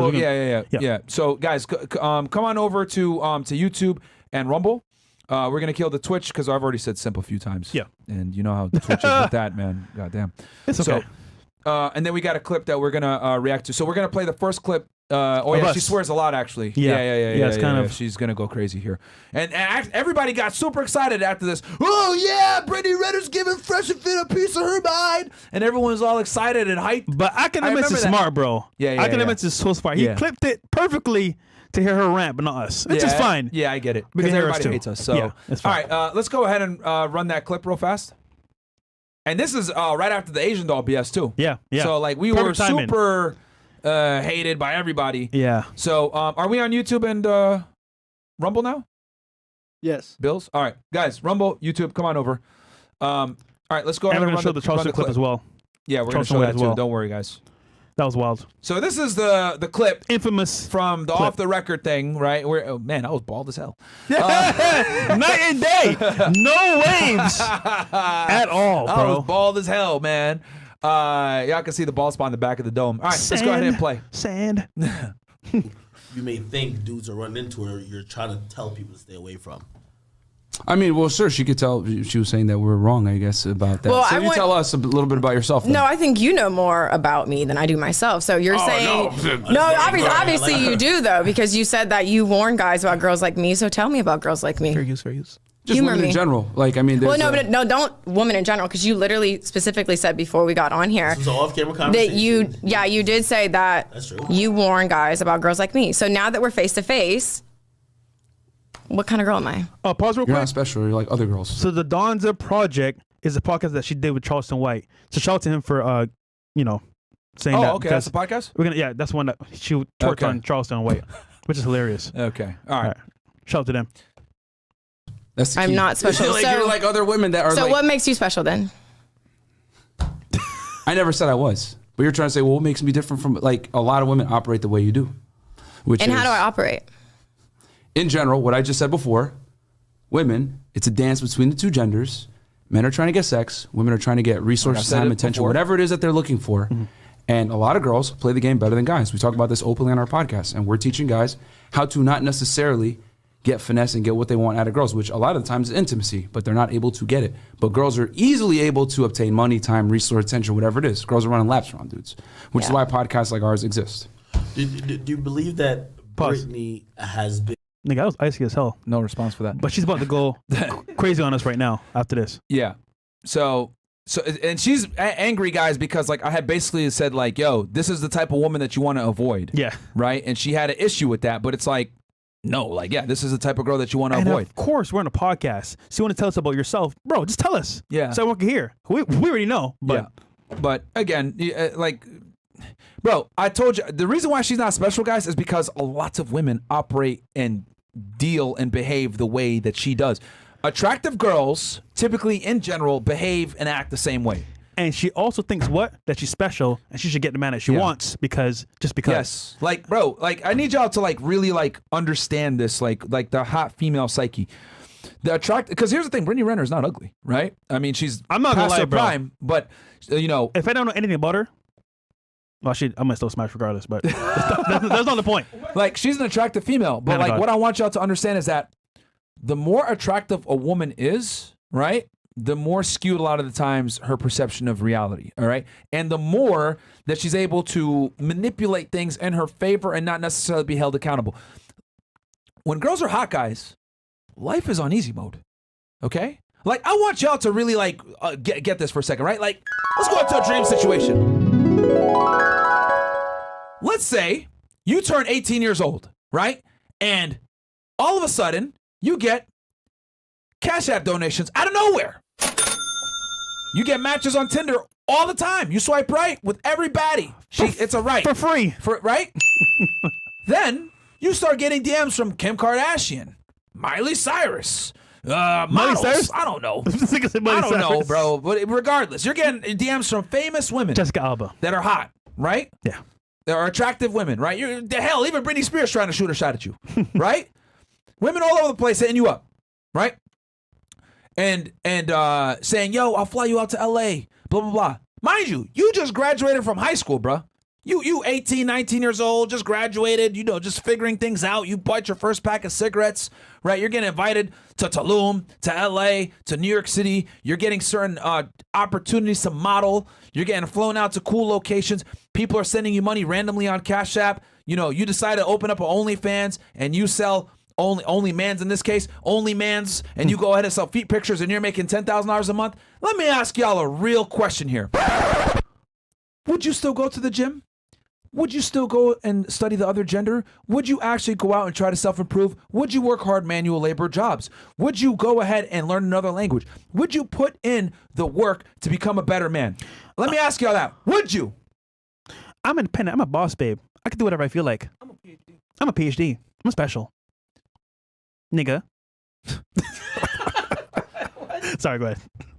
Well, yeah. So, guys, come on over to YouTube and Rumble. We're gonna kill the Twitch because I've already said simp a few times. Yeah. And you know how the Twitch is with that, man. Goddamn. It's okay. So, and then we got a clip that we're gonna react to. So we're gonna play the first clip. She swears a lot, actually. Yeah. It's kind of. She's gonna go crazy here, and everybody got super excited after this. Oh yeah, Brittany Renner's giving Fresh and Fit a piece of her mind, and everyone's all excited and hyped. But Academics is smart, bro. Academics is so smart. He clipped it perfectly to hear her rant, but not us. It's just fine. Yeah, I get it because everybody hates us. So it's all fine. right, let's go ahead and run that clip real fast. And this is right after the Asian doll BS too. Yeah. So like we were super hated by everybody. Yeah. So are we on YouTube and Rumble now? Yes. Bills? All right. Guys, Rumble, YouTube, come on over. All right, let's go ahead and we're going to show the Charleston clip as well. Yeah, we're going to show that too. Don't worry, guys. That was wild. So this is the clip. Infamous. From the off the record thing, right? Where, oh man, I was bald as hell. Night and day. No waves at all, bro. I was bald as hell, man. Y'all can see the bald spot in the back of the dome. All right, let's go ahead and play. Sand. You may think dudes are running into her, you're trying to tell people to stay away from. I mean, well, sure, she could tell. She was saying that we're wrong, I guess, about that. Well, so you tell us a little bit about yourself. Then. No, I think you know more about me than I do myself. So you're saying no, obviously you do though, because you said that you warn guys about girls like me. So tell me about girls like me. Fair use. Just Humor women me. in general. Like, I mean, well, no, don't women in general, because you literally specifically said before we got on here this was an off-camera conversation. that you did say that That's true. You warn guys about girls like me. So now that we're face to face, what kind of girl am I? Pause real quick. You're not special. You're like other girls. So the Donza Project is a podcast that she did with Charleston White. So shout out to him for, saying that. Oh, okay, that's the podcast? That's one that she twerked on Charleston White, which is hilarious. Okay, all right. Shout out to them. That's the key. I'm not special. You're like other women that are So like, what makes you special then? I never said I was. But you're trying to say, well, what makes me different from, like, a lot of women operate the way you do. And how do I operate? In general, what I just said before, women, it's a dance between the two genders. Men are trying to get sex. Women are trying to get resources, time, attention, whatever it is that they're looking for. Mm-hmm. And a lot of girls play the game better than guys. We talk about this openly on our podcast. And we're teaching guys how to not necessarily get finesse and get what they want out of girls, which a lot of the times is intimacy, but they're not able to get it. But girls are easily able to obtain money, time, resource, attention, whatever it is. Girls are running laps around dudes, which is why podcasts like ours exist. Do you believe that Brittany has been... Nigga, that was icy as hell. No response for that. But she's about to go crazy on us right now after this. Yeah. So and she's angry, guys, because like I had basically said like, yo, this is the type of woman that you want to avoid. Yeah. Right? And she had an issue with that, but it's like, no, like, yeah, this is the type of girl that you want to avoid. Of course, we're on a podcast. So you want to tell us about yourself? Bro, just tell us. Yeah. So everyone can hear. We already know. But yeah. But again, like, bro, I told you, the reason why she's not special, guys, is because a lot of women operate and deal and behave the way that she does. Attractive girls, typically in general, behave and act the same way. And she also thinks that she's special and she should get the man that she wants because. Yes. Like, bro, like I need y'all to like really like understand this, like the hot female psyche. The because here's the thing, Brittany Renner is not ugly, right? I mean, I'm not past her prime, but you know, if I don't know anything about her, well, I might still smash regardless, but that's not the point. Like, she's an attractive female, but like what I want y'all to understand is that the more attractive a woman is, right, the more skewed a lot of the times her perception of reality, all right? And the more that she's able to manipulate things in her favor and not necessarily be held accountable. When girls are hot, guys, life is on easy mode, okay? Like, I want y'all to really, like, get this for a second, right? Like, let's go into a dream situation. Let's say you turn 18 years old, right? And all of a sudden, you get Cash App donations out of nowhere. You get matches on Tinder all the time. You swipe right with everybody. It's a right. For free. Right? Then you start getting DMs from Kim Kardashian, Miley Cyrus, models. Cyrus? I don't know. I don't know, bro. But regardless, you're getting DMs from famous women. Jessica Alba. That are hot, right? Yeah. They are attractive women, right? Hell, even Britney Spears trying to shoot a shot at you, right? Women all over the place hitting you up, right? And saying, yo, I'll fly you out to LA, blah, blah, blah. Mind you, you just graduated from high school, bro. You 18, 19 years old, just graduated, just figuring things out. You bought your first pack of cigarettes, right? You're getting invited to Tulum, to LA, to New York City. You're getting certain opportunities to model. You're getting flown out to cool locations. People are sending you money randomly on Cash App. You decide to open up an OnlyFans and you sell OnlyMans in this case, OnlyMans, and you go ahead and sell feet pictures and you're making $10,000 a month. Let me ask y'all a real question here. Would you still go to the gym? Would you still go and study the other gender? Would you actually go out and try to self-improve? Would you work hard manual labor jobs? Would you go ahead and learn another language? Would you put in the work to become a better man? Let me ask y'all that. Would you? I'm independent. I'm a boss, babe. I can do whatever I feel like. I'm a PhD. I'm special. Nigga. Sorry, go ahead.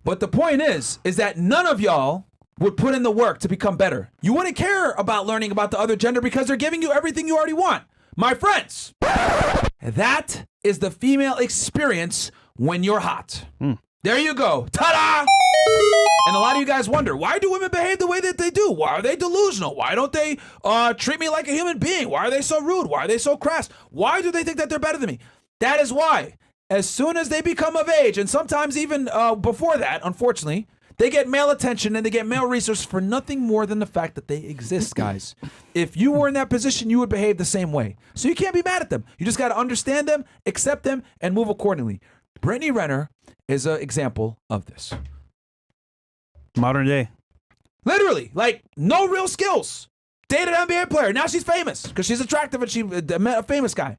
But the point is that none of y'all would put in the work to become better. You wouldn't care about learning about the other gender because they're giving you everything you already want. My friends, that is the female experience when you're hot. There you go. Ta-da! And a lot of you guys wonder, why do women behave the way that they do? Why are they delusional? Why don't they treat me like a human being? Why are they so rude? Why are they so crass? Why do they think that they're better than me? That is why, as soon as they become of age, and sometimes even before that, unfortunately, they get male attention and they get male resources for nothing more than the fact that they exist, guys. If you were in that position, you would behave the same way. So you can't be mad at them. You just got to understand them, accept them, and move accordingly. Brittany Renner is an example of this. Modern day. Literally, like no real skills. Dated an NBA player. Now she's famous because she's attractive and she met a famous guy.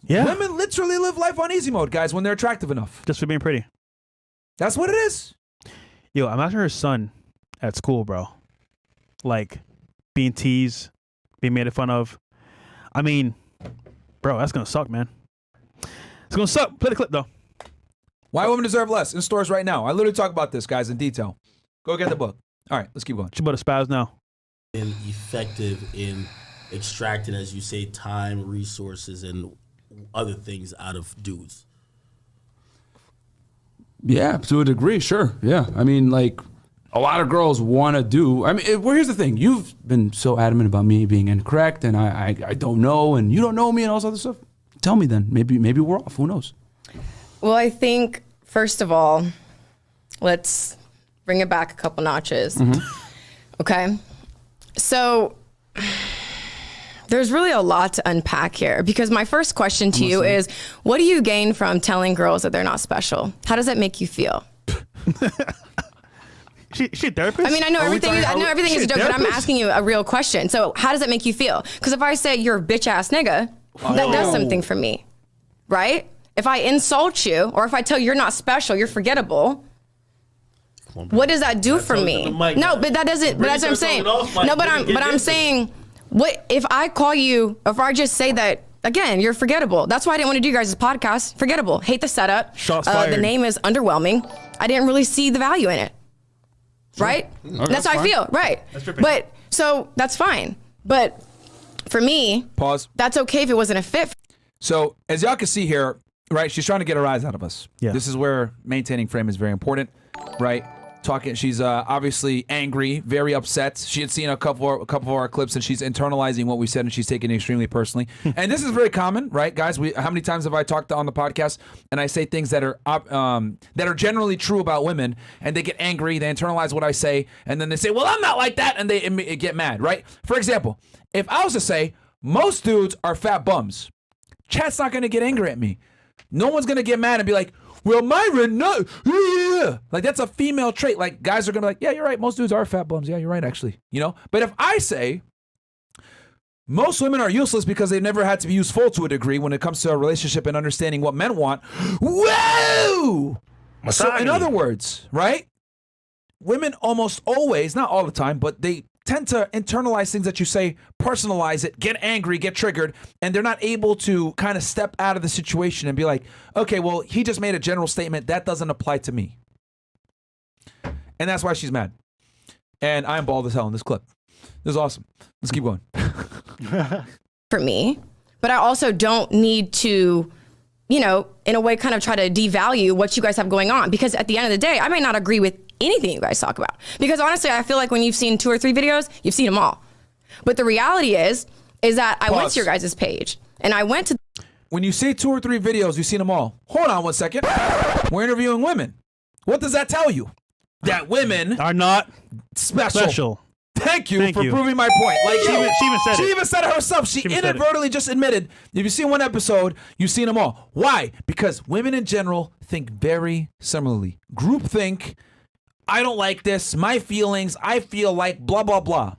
Yeah. Women literally live life on easy mode, guys, when they're attractive enough. Just for being pretty. That's what it is. Yo, imagine her son at school, bro. Like, being teased, being made fun of. I mean, bro, that's going to suck, man. It's going to suck. Play the clip, though. Why Women Deserve Less in stores right now. I literally talk about this, guys, in detail. Go get the book. All right, let's keep going. She's about to spaz now. And effective in extracting, as you say, time, resources, and other things out of dudes. Yeah, to a degree, sure. Yeah. I mean, like, a lot of girls want to do. I mean, well, here's the thing. You've been so adamant about me being incorrect, and I don't know, and you don't know me, and all this other stuff. Tell me then. Maybe we're off. Who knows? Well, I think, first of all, let's bring it back a couple notches. Okay? So there's really a lot to unpack here, because my first question to you is, what do you gain from telling girls that they're not special? How does that make you feel? She a therapist? I mean, I know everything is a joke, but I'm asking you a real question. So how does that make you feel? Because if I say you're a bitch ass nigga, that does something for me, right? If I insult you, or if I tell you you're not special, you're forgettable, what does that do for me? No, but that doesn't. But that's what I'm saying. No, but I'm saying, what if I call you? If I just say that again, you're forgettable. That's why I didn't want to do you guys' podcast. Forgettable. Hate the setup. Shots fired. The name is underwhelming. I didn't really see the value in it. Sure. Right? Okay, that's how I feel. Right. But so that's fine. But for me, pause. That's okay if it wasn't a fit. So as y'all can see here, right? She's trying to get a rise out of us. Yeah. This is where maintaining frame is very important, right? She's obviously angry, very upset. She had seen a couple of our clips, and she's internalizing what we said, and she's taking it extremely personally. And this is very common, right, guys? How many times have I talked on the podcast and I say things that are generally true about women, and they get angry, they internalize what I say, and then they say, "Well, I'm not like that," and they get mad, right? For example, if I was to say most dudes are fat bums, chat's not going to get angry at me. No one's going to get mad and be like, "Well, Myron, no." Yeah. Like, that's a female trait. Like, guys are going to be like, "Yeah, you're right. Most dudes are fat bums. Yeah, you're right, actually." But if I say most women are useless because they've never had to be useful to a degree when it comes to a relationship and understanding what men want. Whoa! So in other words, right? Women almost always, not all the time, but they tend to internalize things that you say, personalize it, get angry, get triggered, and they're not able to kind of step out of the situation and be like, "Okay, well, he just made a general statement. That doesn't apply to me." And that's why she's mad. And I am bald as hell in this clip. This is awesome. Let's keep going. For me, but I also don't need to, in a way kind of try to devalue what you guys have going on, because at the end of the day, I might not agree with anything you guys talk about. Because honestly, I feel like when you've seen 2 or 3 videos, you've seen them all. But the reality is that I went to your guys' page and I went to. When you say 2 or 3 videos, you've seen them all. Hold on 1 second. We're interviewing women. What does that tell you? That women are not special. Thank you for proving my point. Like she even said it herself. She inadvertently just admitted, if you've seen one episode, you've seen them all. Why? Because women in general think very similarly. Group think, I don't like this, my feelings, I feel like blah, blah, blah.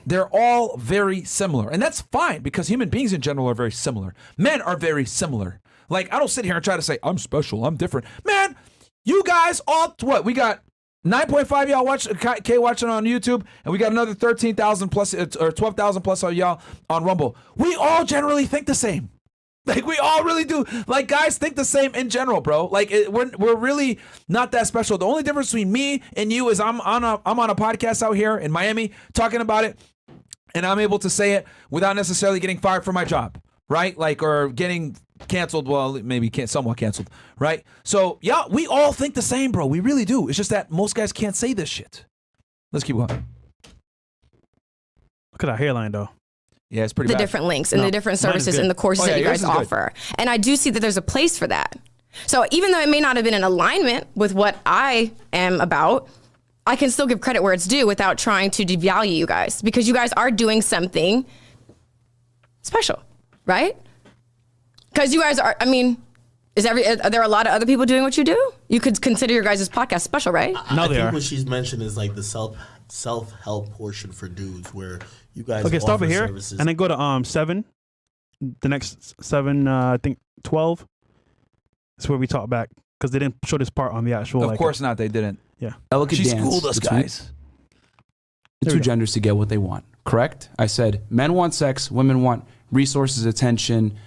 They're all very similar. And that's fine because human beings in general are very similar. Men are very similar. Like, I don't sit here and try to say, I'm special, I'm different. Man, you guys all, what? We got 9.5 y'all watching on YouTube, and we got another 13,000 plus or 12,000 plus of y'all on Rumble. We all generally think the same. Like, we all really do. Like, guys think the same in general, bro. Like, we're really not that special. The only difference between me and you is I'm on a podcast out here in Miami talking about it, and I'm able to say it without necessarily getting fired from my job, right? Like, or getting canceled. Well, maybe somewhat canceled, right? So, yeah, we all think the same, bro. We really do. It's just that most guys can't say this shit. Let's keep going. Look at our hairline, though. Yeah, it's pretty bad. The different links and the different services and the courses that you guys offer. And I do see that there's a place for that. So even though it may not have been in alignment with what I am about, I can still give credit where it's due without trying to devalue you guys, because you guys are doing something special, right? Because you guys are, I mean, are there a lot of other people doing what you do? You could consider your guys' podcast special, right? I think what she's mentioned is like the self-help portion for dudes, where you guys stop it here services. and then go to 7. The next 7, I think 12. That's where we talk back, because they didn't show this part on the actual. Of course not, they didn't. Yeah, She schooled us, guys. The 2 genders to get what they want. Correct? I said men want sex, women want resources, attention,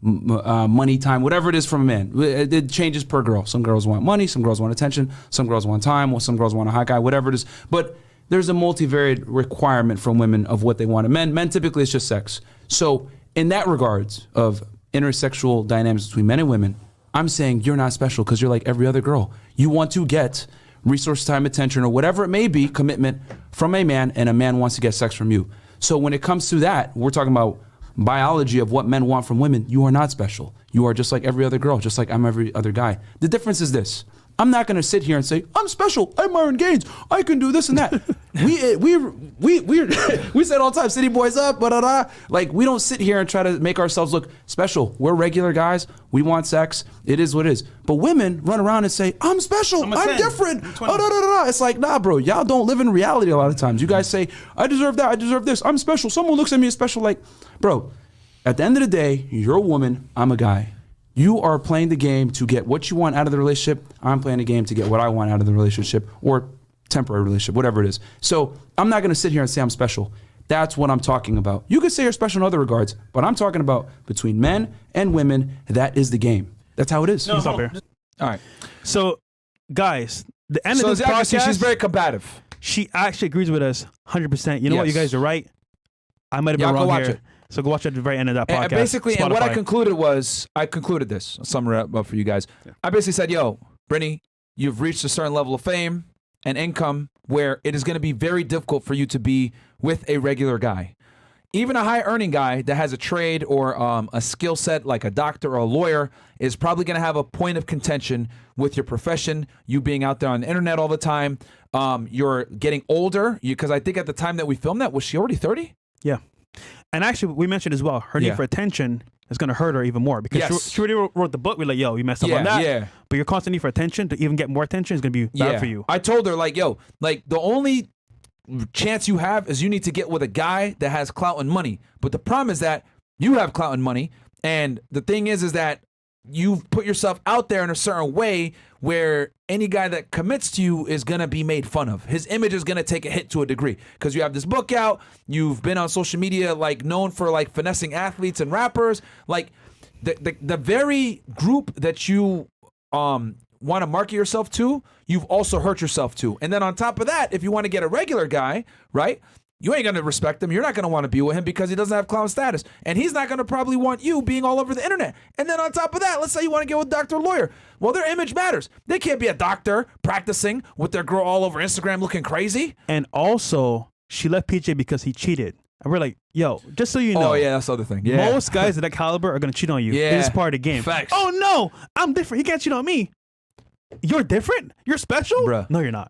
money, time, whatever it is from a man. It changes per girl. Some girls want money, some girls want attention, some girls want time, some girls want a hot guy, whatever it is. But there's a multivariate requirement from women of what they want. And men typically it's just sex. So in that regards of intersexual dynamics between men and women, I'm saying you're not special because you're like every other girl. You want to get resource, time, attention, or whatever it may be, commitment from a man, and a man wants to get sex from you. So when it comes to that, we're talking about biology of what men want from women. You are not special. You are just like every other girl, just like I'm every other guy. The difference is this. I'm not going to sit here and say, I'm special, I'm Myron Gaines, I can do this and that. we said all the time, city boys up, blah. Like, we don't sit here and try to make ourselves look special. We're regular guys. We want sex. It is what it is. But women run around and say, I'm special, I'm different. It's like, nah, bro, y'all don't live in reality a lot of times. You guys say, I deserve that, I deserve this, I'm special. Someone looks at me as special. Like, bro, at the end of the day, you're a woman, I'm a guy. You are playing the game to get what you want out of the relationship. I'm playing the game to get what I want out of the relationship, or temporary relationship, whatever it is. So I'm not going to sit here and say I'm special. That's what I'm talking about. You could say you're special in other regards, but I'm talking about between men and women. That is the game. That's how it is. No, stop here. All right. So, guys, the end of this podcast, she's very combative. She actually agrees with us 100%. You know what? You guys are right. I might have been wrong here. So go watch at the very end of that podcast. And basically, and what I concluded this. I'll sum it up for you guys. Yeah. I basically said, yo, Brittany, you've reached a certain level of fame and income where it is going to be very difficult for you to be with a regular guy. Even a high-earning guy that has a trade or a skill set like a doctor or a lawyer is probably going to have a point of contention with your profession, you being out there on the internet all the time. You're getting older, because I think at the time that we filmed that, was she already 30? Yeah. And actually, we mentioned as well, her need for attention is going to hurt her even more, because she already wrote the book. We're like, yo, you messed up on that. Yeah. But your constant need for attention to even get more attention is going to be bad for you. I told her, like, yo, like, the only chance you have is you need to get with a guy that has clout and money. But the problem is that you have clout and money. And the thing is that you've put yourself out there in a certain way where any guy that commits to you is going to be made fun of. His image is going to take a hit to a degree, because you have this book out. You've been on social media, like, known for, like, finessing athletes and rappers. Like, the very group that you want to market yourself to, you've also hurt yourself to. And then on top of that, if you want to get a regular guy, right, you ain't going to respect him. You're not going to want to be with him because he doesn't have clown status. And he's not going to probably want you being all over the internet. And then on top of that, let's say you want to get with a doctor or lawyer. Well, their image matters. They can't be a doctor practicing with their girl all over Instagram looking crazy. And also, she left PJ because he cheated. And we're like, yo, just so you know. Oh, yeah, that's the other thing. Yeah. Most guys of that caliber are going to cheat on you. Yeah. It's part of the game. Facts. Oh, no, I'm different. He can't cheat on me. You're different? You're special? Bruh. No, you're not.